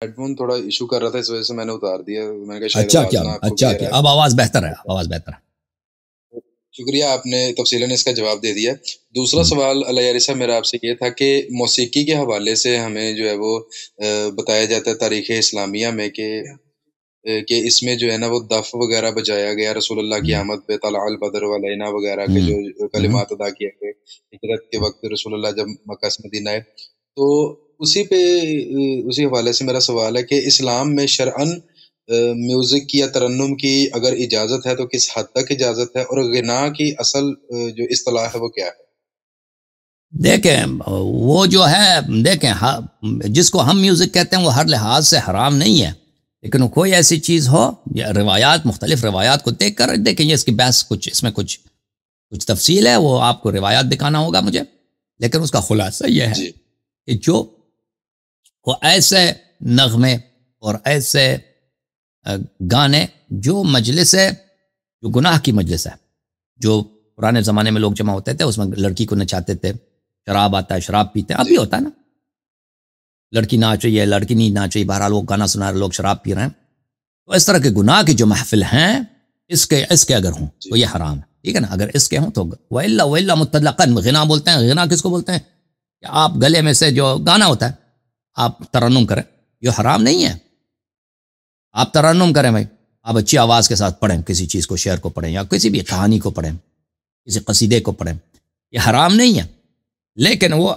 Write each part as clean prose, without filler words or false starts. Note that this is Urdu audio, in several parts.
ہیڈ فون تھوڑا ایشو کر رہا تھا، اس وجہ سے میں نے اتار دیا. میں نے کہا شاید اچھا آواز کیا نہ آپ کو اچھا کلیئر کیا، آئے. اب آواز بہتر ہے، آواز بہتر ہے. شکریہ، آپ نے تفصیلاً اس کا جواب دے دیا. دوسرا سوال علیہ یاری صاحب میرا آپ سے یہ تھا کہ موسیقی کے حوالے سے ہمیں جو ہے وہ بتایا جاتا ہے تاریخ اسلامیہ میں کہ اس میں جو ہے نا وہ دف وغیرہ بجایا گیا، رسول اللہ کی آمد پہ طلع البدر علینا وغیرہ کے جو کلمات ادا کیے گئے ہجرت کے وقت رسول اللہ جب مکہ سے مدینہ آئے. تو اسی حوالے سے میرا سوال ہے کہ اسلام میں شرعاً میوزک کی یا ترنم کی اگر اجازت ہے تو کس حد تک اجازت ہے، اور غنا کی اصل جو اصطلاح ہے وہ کیا ہے؟ دیکھیں وہ جو ہے، دیکھیں جس کو ہم میوزک کہتے ہیں وہ ہر لحاظ سے حرام نہیں ہے، لیکن کوئی ایسی چیز ہو یا روایات، مختلف روایات کو دیکھ کر دیکھیں. یہ اس کی بحث اس میں کچھ تفصیل ہے، وہ آپ کو روایات دکھانا ہوگا مجھے، لیکن اس کا خلاصہ یہ ہے جی کہ جو وہ ایسے نغمے اور ایسے گانے جو مجلس ہے، جو گناہ کی مجلس ہے، جو پرانے زمانے میں لوگ جمع ہوتے تھے، اس میں لڑکی کو نچاتے تھے، شراب آتا ہے، شراب پیتے ہیں، اب بھی ہوتا ہے نا، لڑکی ناچ رہی ہے، لڑکی نہیں ناچ رہی، بہرحال لوگ گانا سنا رہے، لوگ شراب پی رہے ہیں. تو اس طرح کے گناہ کی جو محفل ہیں، اس کے اگر ہوں تو یہ حرام ہے، ٹھیک ہے نا. اگر اس کے ہوں تو وَإِلَّا مُطْلَقًا غنا بولتے ہیں. غنا کس کو بولتے ہیں؟ کہ آپ گلے میں سے جو گانا ہوتا ہے آپ ترنم کریں، یہ حرام نہیں ہے. آپ ترنم کریں بھائی، آپ اچھی آواز کے ساتھ پڑھیں، کسی چیز کو، شعر کو پڑھیں یا کسی بھی کہانی کو پڑھیں، کسی قصیدے کو پڑھیں، یہ حرام نہیں ہے. لیکن وہ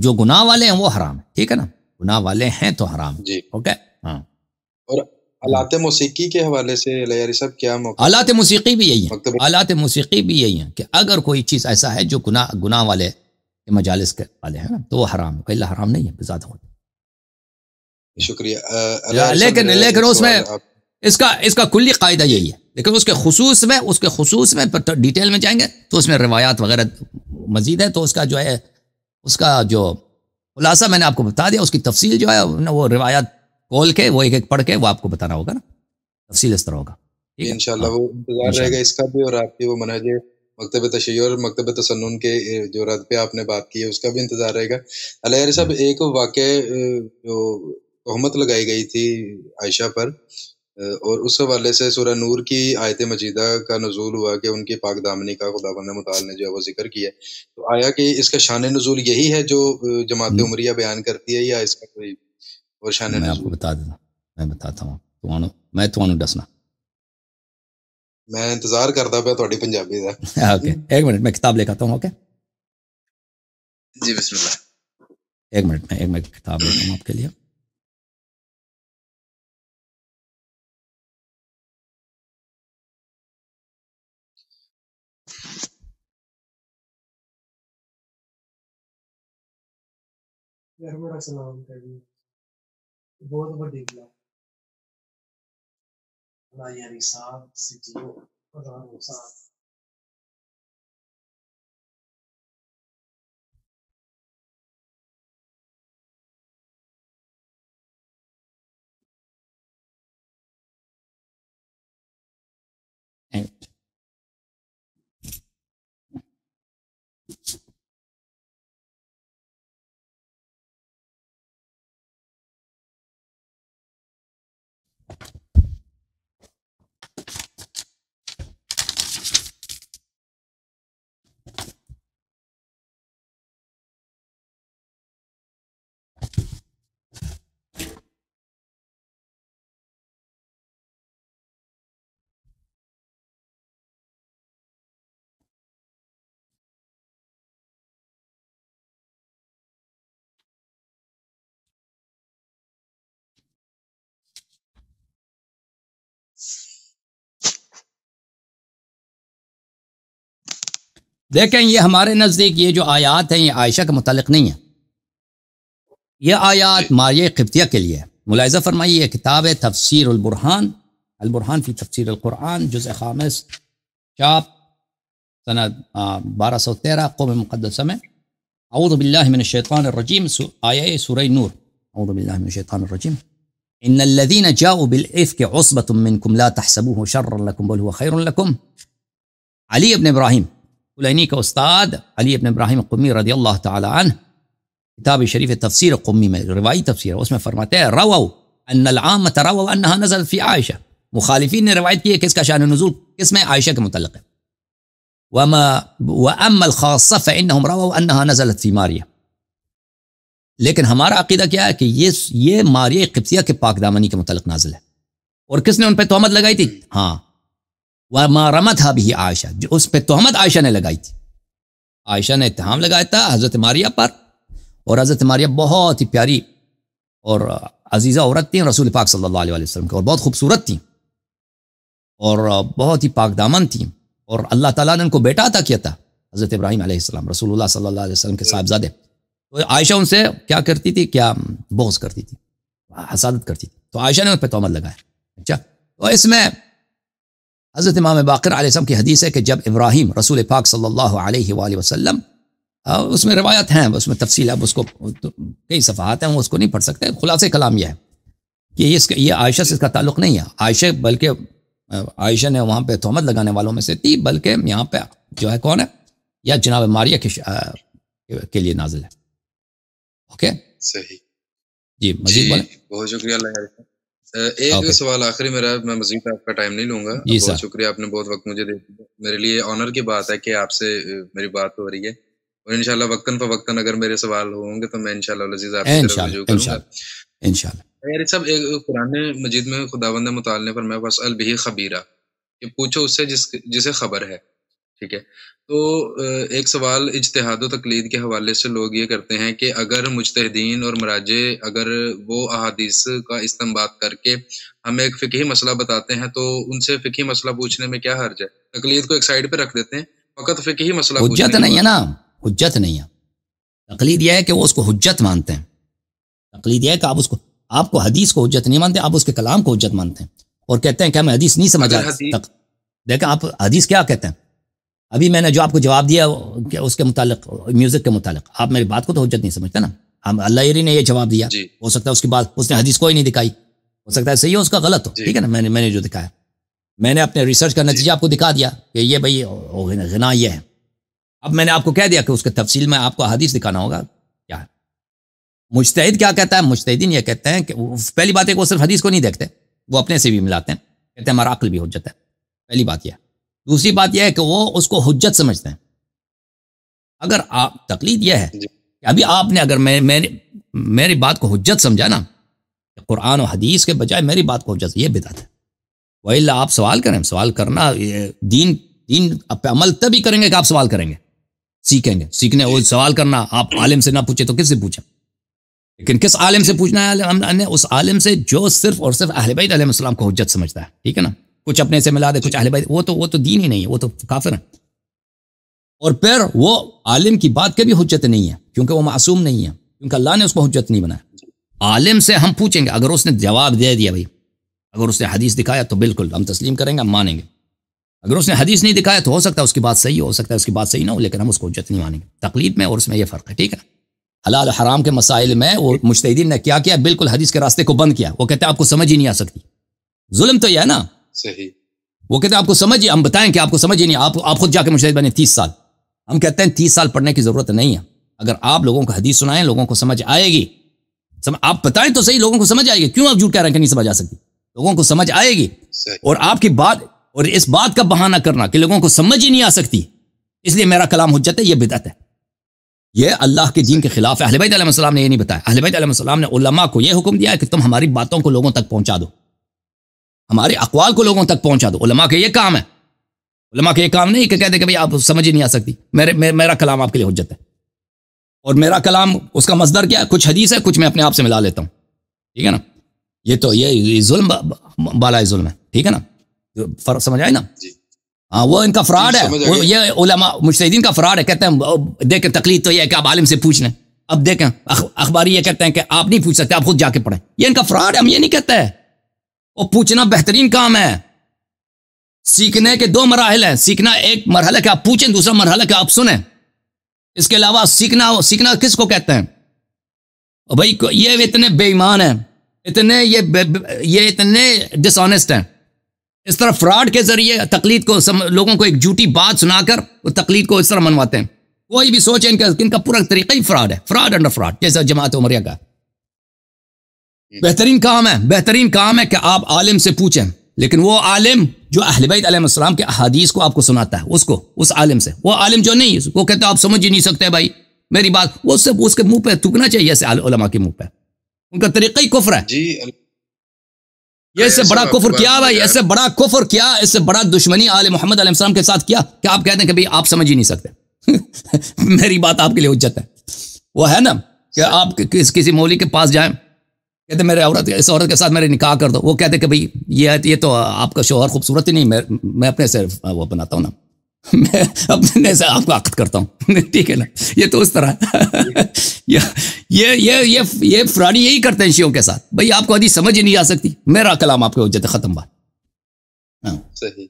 جو گناہ والے ہیں وہ حرام ہے، ٹھیک ہے نا، گناہ والے ہیں تو حرام. جی. اوکے. ہاں. اور آلات موسیقی کے حوالے سے علیہ یاری صاحب کیا موقع؟ آلات موسیقی بھی یہی ہیں، مکتب آلات موسیقی بھی یہی ہیں کہ اگر کوئی چیز ایسا ہے جو گناہ والے مجالس کے والے ہیں نا تو وہ حرام ہے، اللہ حرام نہیں ہے بذات خود. شکریہ. علیہ یاری صاحب لیکن اس میں آپ اس کا کلی قاعدہ یہی ہے، لیکن اس کے خصوص میں ڈیٹیل میں جائیں گے تو اس میں روایات وغیرہ مزید ہے. تو اس کا جو ہے، اس کا جو خلاصہ میں نے آپ کو بتا دیا، اس کی تفصیل جو ہے وہ روایات کھول کے وہ ایک ایک پڑھ کے وہ آپ کو بتانا ہوگا نا، تفصیل اس طرح ہوگا. انشاءاللہ وہ انتظار رہے گا اس کا بھی، اور آپ کی وہ منہج مکتب تشیع اور مکتب تسنن کے جو رد پہ آپ نے بات کی ہے اس کا بھی انتظار رہے گا. علیہ یاری صاحب ایک واقع جو تہمت لگائی گئی تھی عائشہ پر، اور اس حوالے سے سورہ نور کی آیت مجیدہ کا نزول ہوا کہ ان کی پاک دامنی کا خداوند متعال نے جو ہے وہ ذکر کیا. تو آیا کہ اس کا شان نزول یہی ہے جو جماعت عمریہ بیان کرتی ہے، یا اس کا کوئی اور شان نزول؟ میں آپ کو بتا دیتا ہوں، میں بتاتا ہوں، میں تو ڈسنا. میں انتظار کرتا پیا تھوڑی پنجابی دا. اوکے، ایک منٹ میں کتاب لے کے آتا ہوں. اوکے جی بسم اللہ. ایک منٹ میں کتاب لیتا ہوں آپ کے لیے. بڑا سلام کری بہت بڑی گلا اللہ یاری صاحب سٹیو خدا صاحب. دیکھیں یہ ہمارے نزدیک یہ جو آیات ہیں یہ عائشہ کے متعلق نہیں ہے، یہ آیات ماریہ قبطیہ کے لیے ہے. ملاحظہ فرمائیے، یہ کتاب ہے تفسیر البرہان فی تفسیر القرآن، جزء خامس، چاپ سنہ 1213 قوم مقدسہ میں. اعوذ باللہ من الشیطان الرجیم، آیہ سورہ نور. اعوذ باللہ من الشیطان الرجیم. ان الذين جاءوا بالافك عصبة منكم لا تحسبوه شرا لكم بل هو خير لكم. علی ابن ابراہیم کلینی کا استاد علی ابن ابراہیم قمی رضی اللہ تعالی عنہ کتاب شریف تفسیر قمی میں روایی تفسیر ہے، اس میں فرماتے ہیں رووا ان العامة رووا انها نزلت فی عائشہ، مخالفین نے روایت کی ہے کہ اس کا شان نزول کس میں؟ عائشہ کے متعلق ہے. واما الخاصة فانهم رووا انها نزلت فی ماریہ. لیکن ہمارا عقیدہ کیا ہے کہ یہ ماریہ قبطیہ کے پاک دامنی کے متعلق نازل ہے. اور کس نے ان پہ تہمت لگائی تھی؟ ہاں، وما رمتها به عائشہ، جو اس پہ تہمت عائشہ نے لگائی تھی. عائشہ نے اتہام لگایا تھا حضرت ماریہ پر، اور حضرت ماریہ بہت ہی پیاری اور عزیزہ عورت تھیں رسول پاک صلی اللہ علیہ وسلم کی، اور بہت خوبصورت تھیں اور بہت ہی پاک دامن تھیں، اور اللہ تعالیٰ نے ان کو بیٹا عطا کیا تھا حضرت ابراہیم علیہ السلام، رسول اللہ صلی اللہ علیہ وسلم کے صاحبزادے. تو عائشہ ان سے کیا کرتی تھی؟ کیا بغض کرتی تھی، حسادت کرتی تھی. تو عائشہ نے ان پہ تہمت لگایا. اچھا، تو اس میں حضرت امام باقر علیہ السلام کی حدیث ہے کہ جب ابراہیم رسول پاک صلی اللہ علیہ وآلہ وسلم، اس میں روایت ہیں، اس میں تفصیل ہے، اب اس کو کئی صفحات ہیں، وہ اس کو نہیں پڑھ سکتے. خلاصہ کلام یہ ہے کہ یہ عائشہ سے اس کا تعلق نہیں ہے. عائشہ بلکہ عائشہ نے وہاں پہ تہمت لگانے والوں میں سے تھی، بلکہ یہاں پہ جو ہے کون ہے؟ یا جناب ماریہ کے لیے نازل ہے. اوکے، صحیح جی مزید بولیں. بہت شکریہ اللہ. ایک سوال آخری میرا، میں مزید آپ کا ٹائم نہیں لوں گا. بہت شکریہ، آپ نے بہت وقت مجھے دے دیا. میرے لیے آنر کی بات ہے کہ آپ سے میری بات ہو رہی ہے، اور انشاءاللہ وقتاً فوقتاً اگر میرے سوال ہوں گے تو میں انشاءاللہ العزیز آپ کی طرف رجوع کروں گا انشاءاللہ. یار سب ایک قرآن مجید میں خداوند متعال نے فرمایا واسأل بہ خبیرا، کہ پوچھو اس سے جسے خبر ہے. ٹھیک ہے، تو ایک سوال اجتہاد و تقلید کے حوالے سے لوگ یہ کرتے ہیں کہ اگر مجتہدین اور مراجع اگر وہ احادیث کا استنباط کر کے ہمیں ایک فقہی مسئلہ بتاتے ہیں تو ان سے فقہی مسئلہ پوچھنے میں کیا حرج ہے؟ تقلید کو ایک سائڈ پہ رکھ دیتے ہیں، فقط فقہی مسئلہ حجت نہیں ہے نا، حجت نہیں ہے. تقلید یہ ہے کہ وہ اس کو حجت مانتے ہیں. تقلید یہ ہے کہ آپ کو حدیث کو حجت نہیں مانتے، آپ اس کے کلام کو حجت مانتے ہیں اور کہتے ہیں کہ ہمیں حدیث نہیں سمجھا. دیکھیں آپ حدیث کیا کہتے ہیں. ابھی میں نے جو آپ کو جواب دیا کہ اس کے متعلق میوزک کے متعلق، آپ میری بات کو تو حجت نہیں سمجھتے نا. ہم اللہ یری نے یہ جواب دیا، ہو سکتا ہے اس کے بعد اس نے حدیث کوئی نہیں دکھائی، ہو سکتا ہے صحیح ہو اس کا غلط ہو. ٹھیک ہے نا، میں نے جو دکھایا، میں نے اپنے ریسرچ کا نتیجہ آپ کو دکھا دیا کہ یہ بھائی غنا یہ ہے. اب میں نے آپ کو کہہ دیا کہ اس کے تفصیل میں آپ کو حدیث دکھانا ہوگا کیا ہے. مجتہد کیا کہتا ہے؟ مجتہدین یہ کہتے ہیں کہ پہلی بات ہے کہ وہ صرف حدیث کو نہیں دیکھتے، وہ اپنے سے بھی ملاتے ہیں، کہتے ہیں ہمارا عقل بھی حجت ہے. پہلی بات یہ ہے. دوسری بات یہ ہے کہ وہ اس کو حجت سمجھتے ہیں. اگر آپ تقلید یہ ہے کہ ابھی آپ نے اگر میری بات کو حجت سمجھا نا، قرآن و حدیث کے بجائے میری بات کو حجت، یہ بدعت ہے. وَإِلَّا آپ سوال کریں، سوال کرنا دین پہ عمل تبھی کریں گے کہ آپ سوال کریں گے، سیکھیں گے. سیکھنے وہ سوال کرنا آپ عالم سے نہ پوچھے تو کس سے پوچھیں؟ لیکن کس عالم سے پوچھنا ہے؟ ہم نے اس عالم سے جو صرف اور صرف اہل بیت علیہ السلام کو حجت سمجھتا ہے. ٹھیک ہے نا، کچھ اپنے سے ملا دے، کچھ اہل بیت، وہ تو دین ہی نہیں ہے، وہ تو کافر ہیں. اور پھر وہ عالم کی بات کے بھی حجت نہیں ہے، کیونکہ وہ معصوم نہیں ہے، کیونکہ اللہ نے اس کو حجت نہیں بنایا. عالم سے ہم پوچھیں گے، اگر اس نے جواب دے دیا بھائی، اگر اس نے حدیث دکھایا تو بالکل ہم تسلیم کریں گے، ہم مانیں گے. اگر اس نے حدیث نہیں دکھایا تو ہو سکتا ہے اس کی بات صحیح ہو سکتا ہے اس کی بات صحیح نہ ہو، لیکن ہم اس کو حجت نہیں مانیں گے. تقلید میں اور اس میں یہ فرق ہے. ٹھیک ہے، حلال حرام کے مسائل میں وہ مجتہدین نے کیا کیا؟ بالکل حدیث کے راستے کو بند کیا. وہ کہتے ہیں آپ کو سمجھ ہی نہیں آ سکتی. ظلم تو یہ ہے نا. صحیح. وہ کہتے ہیں آپ کو سمجھ ہی، ہم بتائیں کہ آپ کو سمجھ ہی نہیں، آپ خود جا کے مجتہد بنے 30 سال. ہم کہتے ہیں 30 سال پڑھنے کی ضرورت نہیں ہے. اگر آپ لوگوں کو حدیث سنائیں، لوگوں کو سمجھ آئے گی. آپ بتائیں تو صحیح، لوگوں کو سمجھ آئے گی. کیوں آپ جھوٹ کہہ رہے ہیں کہ نہیں سمجھ آ سکتی؟ لوگوں کو سمجھ آئے گی. اور آپ کی بات اور اس بات کا بہانہ کرنا کہ لوگوں کو سمجھ ہی نہیں آ سکتی اس لیے میرا کلام حجت ہے، یہ بدعت ہے. یہ اللہ کے دین کے خلاف ہے. اہل بیت علیہ السلام نے یہ نہیں بتایا. اہل بیت علیہ السلام نے علماء کو یہ حکم دیا ہے کہ تم ہماری باتوں کو لوگوں تک پہنچا دو، ہمارے اقوال کو لوگوں تک پہنچا دو. علماء کا یہ کام ہے. علماء کا یہ کام نہیں کہ کہتے کہ بھئی آپ سمجھ ہی نہیں آ سکتی. میرا کلام آپ کے لیے حجت ہے، اور میرا کلام اس کا مصدر کیا ہے؟ کچھ حدیث ہے، کچھ میں اپنے آپ سے ملا لیتا ہوں. ٹھیک ہے نا، یہ ظلم بالا ظلم ہے. ٹھیک ہے نا، فرق سمجھ آئے نا. ہاں، وہ ان کا فراڈ ہے. یہ علماء مجتہدین کا فراڈ ہے. کہتے ہیں دیکھیں تقلید تو یہ ہے کہ آپ عالم سے پوچھ لیں. اب دیکھیں اخباری یہ کہتے ہیں کہ آپ نہیں پوچھ سکتے، آپ خود جا کے پڑھیں. یہ ان کا فراڈ ہے. ہم یہ نہیں کہتے ہیں. وہ پوچھنا بہترین کام ہے. سیکھنے کے 2 مراحل ہیں. سیکھنا ایک مرحلہ کہ آپ پوچھیں، دوسرا مرحلہ کہ آپ سنیں. اس کے علاوہ سیکھنا کس کو کہتے ہیں؟ بھائی یہ اتنے بے ایمان ہیں، یہ اتنے ڈس آنیسٹ ہیں. اس طرح فراڈ کے ذریعے تقلید کو لوگوں کو ایک جھوٹی بات سنا کر وہ تقلید کو اس طرح منواتے ہیں. کوئی بھی سوچے ان کا پورا طریقہ ہی فراڈ ہے، فراڈ انڈر فراڈ، جیسا جماعت عمریہ کا بہترین کام ہے کہ آپ عالم سے پوچھیں، لیکن وہ عالم جو اہل بیت علیہ السلام کے احادیث کو آپ کو سناتا ہے اس عالم سے، وہ عالم جو نہیں، وہ کہتا ہے آپ سمجھ ہی نہیں سکتے بھائی میری بات، وہ سب اس کے منہ پہ تھوکنا چاہیے ایسے علماء کے منہ پہ، ان کا طریقہ ہی کفر ہے جی۔ یہ اس سے بڑا کفر کیا بھائی، اس سے بڑا کفر کیا، اس سے بڑا دشمنی آل محمد علیہ السلام کے ساتھ کیا کہ آپ کہتے ہیں کہ بھئی آپ سمجھ ہی نہیں سکتے میری بات آپ کے لیے حجت ہے، وہ ہے نا کہ آپ کسی مولوی کے پاس جائیں، کہتے ہیں اس عورت کے ساتھ میرے نکاح کر دو، وہ کہتے ہیں کہ بھئی یہ تو آپ کا شوہر خوبصورت ہی نہیں، میں اپنے سے وہ بناتا ہوں نا، میں اپنے سے آپ کو عقد کرتا ہوں ٹھیک ہے نا، یہ تو اس طرح یہ فراڈی یہی کرتے ہیں شیعوں کے ساتھ، بھئی آپ کو حدیث سمجھ ہی نہیں آ سکتی، میرا کلام آپ کو حجت ختم بات۔ صحیح۔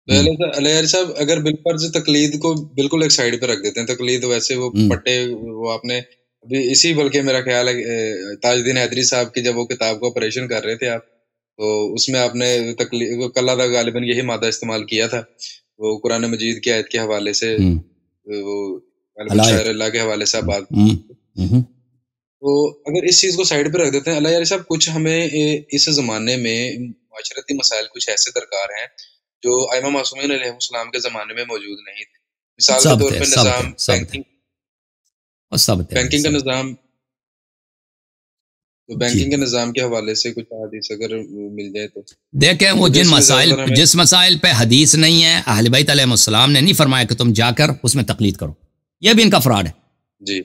علیہ صاحب اگر بالفرض تقلید کو بالکل ایک سائڈ پہ رکھ دیتے ہیں، تقلید ویسے وہ پٹے وہ آپ نے ابھی اسی، بلکہ میرا خیال ہے تاج الدین حیدری صاحب کی جب وہ کتاب کو آپریشن کر رہے تھے آپ، تو اس میں آپ نے کلہ دا غالباً یہی مادہ استعمال کیا تھا، وہ قرآن مجید کی آیت کے حوالے سے، وہ شاعر اللہ کے حوالے سے بات، تو اگر اس چیز کو سائڈ پہ رکھ دیتے ہیں، اللہ یار صاحب کچھ ہمیں اس زمانے میں معاشرتی مسائل کچھ ایسے درکار ہیں جو ائمہ معصومین علیہ السلام کے زمانے میں موجود نہیں تھے، مثال کے طور پہ نظام بینکنگ کا نظام، تو بینکنگ کے نظام کے حوالے سے کچھ حدیث اگر مل جائے تو دیکھیں، وہ جس مسائل پہ حدیث نہیں ہے، اہل بیت علیہ السلام نے نہیں فرمایا کہ تم جا کر اس میں تقلید کرو، یہ بھی ان کا فراڈ ہے جی۔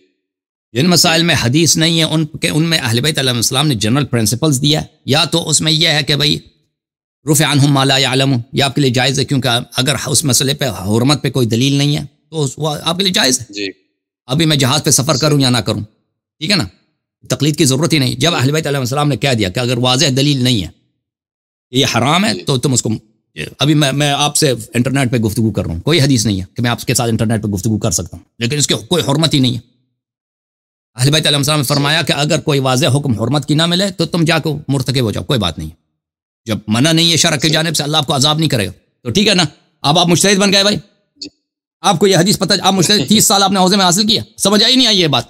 جن مسائل میں حدیث نہیں ہے ان میں اہل بیت علیہ السلام نے جنرل پرنسپلز دیا ہے، یا تو اس میں یہ ہے کہ بھئی رفع عنہم ما لا یعلمون، یہ آپ کے لیے جائز ہے، کیونکہ اگر اس مسئلے پہ حرمت پہ کوئی دلیل نہیں ہے تو وہ آپ کے لیے جائز ہے جی۔ ابھی میں جہاز پہ سفر کروں یا نہ کروں، ٹھیک ہے نا، تقلید کی ضرورت ہی نہیں۔ جب اہل بیت علیہ السلام نے کہہ دیا کہ اگر واضح دلیل نہیں ہے یہ حرام ہے تو تم اس کو، ابھی میں آپ سے انٹرنیٹ پہ گفتگو کر رہا ہوں، کوئی حدیث نہیں ہے کہ میں آپ کے ساتھ انٹرنیٹ پہ گفتگو کر سکتا ہوں، لیکن اس کی کوئی حرمت ہی نہیں ہے۔ اہل بیت علیہ السلام نے فرمایا کہ اگر کوئی واضح حکم حرمت کی نہ ملے تو تم جا کے مرتکب ہو جاؤ، کوئی بات نہیں، جب منع نہیں ہے شرع کی جانب سے، اللہ آپ کو عذاب نہیں کرے گا، تو ٹھیک ہے نا، اب آپ مجتہد بن گئے بھائی، آپ کو یہ حدیث پتہ، آپ مجتہد 30 سال آپ نے حوزے میں حاصل کیا، سمجھ آئی نہیں آئی یہ بات؟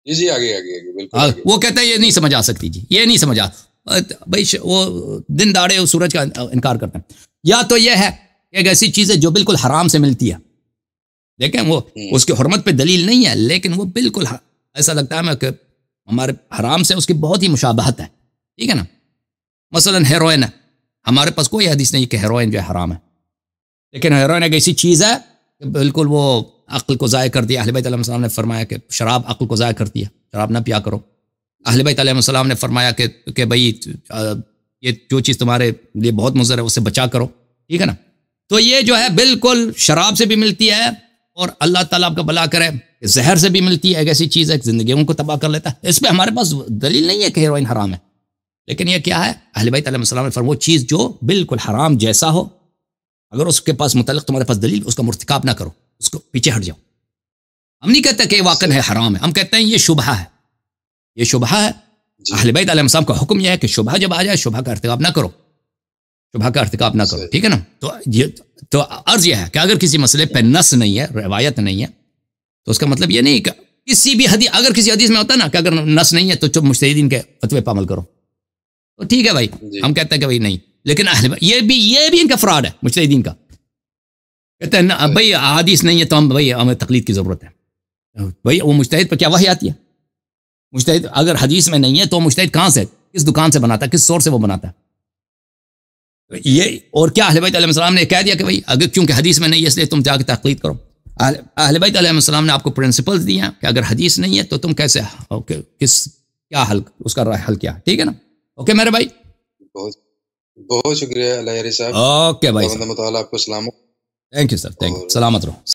جی آگے بالکل وہ کہتا ہے یہ نہیں سمجھ آ سکتی، جی یہ نہیں سمجھ آ بھائی، وہ دن داڑے اس سورج کا انکار کرتے ہیں، یا تو یہ ہے کہ ایک ایسی چیز ہے جو بالکل حرام سے ملتی ہے، لیکن وہ اس کی حرمت پہ دلیل نہیں ہے، لیکن وہ بالکل ایسا لگتا ہے کہ ہمارے حرام سے اس کی بہت ہی مشابہت ہے، ٹھیک ہے نا، مثلا ہیروئن ہے، ہمارے پاس کوئی حدیث نہیں کہ ہیروئن جو ہے حرام ہے، لیکن ہیروئن ایک ایسی چیز ہے کہ بالکل وہ عقل کو ضائع کر دیا۔ اہل بیت علیہ السلام نے فرمایا کہ شراب عقل کو ضائع کرتی ہے، شراب نہ پیا کرو۔ اہل بیت علیہ السلام نے فرمایا کہ بھئی یہ جو چیز تمہارے لیے بہت مضر ہے اس سے بچا کرو، ٹھیک ہے نا، تو یہ جو ہے بالکل شراب سے بھی ملتی ہے، اور اللہ تعالیٰ آپ کا بھلا کرے زہر سے بھی ملتی ہے، ایک ایسی چیز ہے زندگیوں کو تباہ کر لیتا ہے۔ اس پہ ہمارے پاس دلیل نہیں ہے کہ ہیروئن حرام ہے، لیکن یہ کیا ہے، اہل بیت علیہ السلام نے فرمایا وہ چیز جو بالکل حرام جیسا ہو، اگر اس کے پاس متعلق تمہارے پاس دلیل، اس کا مرتکاب نہ کرو، اس کو پیچھے ہٹ جاؤ۔ ہم نہیں کہتے کہ یہ واقعہ ہے حرام ہے، ہم کہتے ہیں یہ شبہہ ہے، یہ شبہہ ہے۔ اہل بیت علیہ السلام کا حکم یہ ہے کہ شبہہ جب آ جائے شبہہ کا ارتکاب نہ کرو، شبہہ کا ارتکاب نہ کرو، ٹھیک ہے نا۔ تو عرض یہ ہے کہ اگر کسی مسئلے پہ نص نہیں ہے، روایت نہیں ہے، تو اس کا مطلب یہ نہیں کہ کسی بھی حدیث، اگر کسی حدیث میں ہوتا ہے نا کہ اگر نص نہیں ہے تو چپ مجتہدین کے فتوے پہ عمل کرو، تو ٹھیک ہے بھائی، ہم کہتے ہیں کہ بھائی نہیں، لیکن یہ بھی ان کا فراڈ ہے مجتہدین کا، کہتے ہیں بھائی حدیث نہیں ہے تو ہمیں تقلید کی ضرورت ہے۔ بھائی وہ مجتہد پہ کیا وحی آتی ہے؟ مجتہد اگر حدیث میں نہیں ہے تو مجتہد کہاں سے، کس دکان سے بناتا ہے، کس سور سے وہ بناتا ہے؟ یہ اور کیا اہل بیت علیہ السلام نے کہہ دیا کہ بھائی اگر کیونکہ حدیث میں نہیں ہے اس لیے تم جا کے تقلید کرو؟ اہل بیت علیہ السلام نے آپ کو پرنسپلز دی ہیں کہ اگر حدیث نہیں ہے تو تم کیسے کیا حل، اس کا حل کیا، ٹھیک ہے نا۔ اوکے میرے بھائی، بہت شکریہ اللہ یاری صاحب۔ اوکے بھائی، مطالعہ آپ کو سلامت، thank you sir, thank you, سلامت رہو۔